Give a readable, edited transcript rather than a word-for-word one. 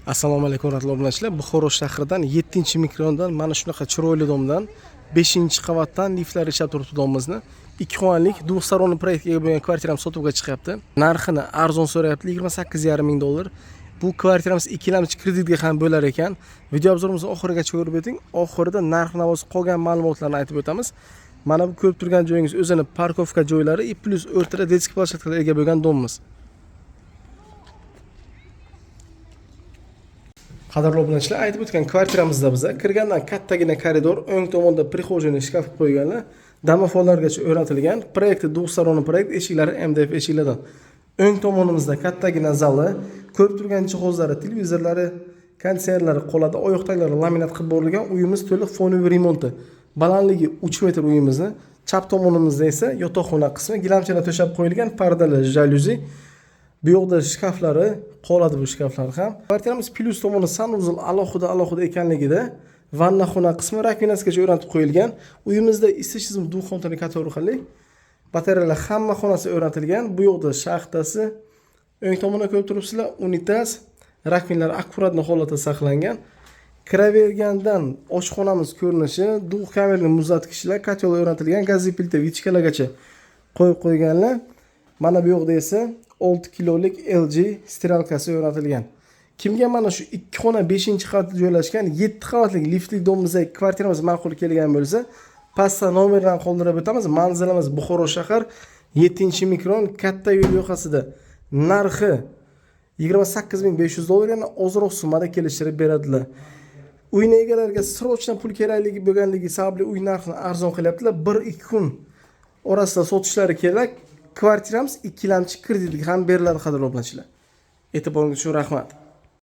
Assalomu alaykum rahmatli obunachilar. Buxoro shahridan 7-mikrondan mana shunaqa chiroyli domdan 5-qavatdan liftlar ishlab turibdi domimizni. 2 xonalik двухсторонний proyektga ega bo'lgan kvartiramiz sotuvga chiqyapti. Narxini arzon so'rayapti, 28,5 ming dollar. Bu kvartiramiz ikkilamchi kreditga ham bo'lar ekan. Video obzorimizni oxirigacha ko'rib o'ting. Oxirida narx-navosi qolgan ma'lumotlarni aytib o'tamiz. Mana bu ko'rib turgan joyingiz o'zini parkovka joylari plus o'rtada detskiy planshetkaga ega bo'lgan domimiz. Qadrli obunachilar, aytib o'tgan kvartiramizda biza kirgandan kattagina koridor, o'ng tomonda prixojniy shkaf qo'yganlar, domofonlargacha o'rnatilgan. Proyekti двухсторонний proyekt, eshiklari MDF eshiklardan. O'ng tomonimizda kattagina zali, ko'rib turgan jihozlari, televizorlari, konditsionerlari qoladi, oyoq taglari laminat qilib bo'rilgan. Uyimiz to'liq fonoviy remonti. Balandligi 3 metr uyimizni. Chap tomonimizda esa yotoqxona qismi, gilamchalar to'shab qo'yilgan, pardali, jaluzi. Bu yoqda shkaflari qoladi, bu shkaflar ham. Kvartiramiz plus tomoni sanuzul alohida ekanligida vanna xona qismi rafinasigacha o'rnatib qo'yilgan. Uyimizda isitish duxontali kategoriyali. Batareyalar hamma xonasi o'rnatilgan. Bu yoqda shaxtasi, o'ng tomonda ko'rib turibsizlar, unitaz, rafinlar akkuratli holatda saqlangan. Kiravergandan oshxonamiz ko'rinishi, dug' kamerli muzlatgichlar, kotel o'rnatilgan, gazli plita vichkalargacha qo'yib qo'yganlar. Mana bu yoqda esa 6 kilolik LG stiralkasi o'rnatilgan. Kimga mana shu 2 xona 5-qavatda joylashgan 7 qavatlik liftli domimizda kvartiramiz ma'qul kelgan bo'lsa, pastda nomerdan qoldirib o'tamiz. Manzilimiz Buxoro shahar, 7-mikron katta yo'l yoqasida. Narxi 28,500 dollar, yana ozroq summada kelishtirib beradilar. Uyni egalariga srochna pul kerakligi bo'lganligi sababli uy narxini arzon qilyaptilar. 1-2 kun orasida sotishlari kerak. Kvartiramiz ikkilamchi kreditga ham beriladi, qadrli obunachilar. E'tiboringiz uchun rahmat.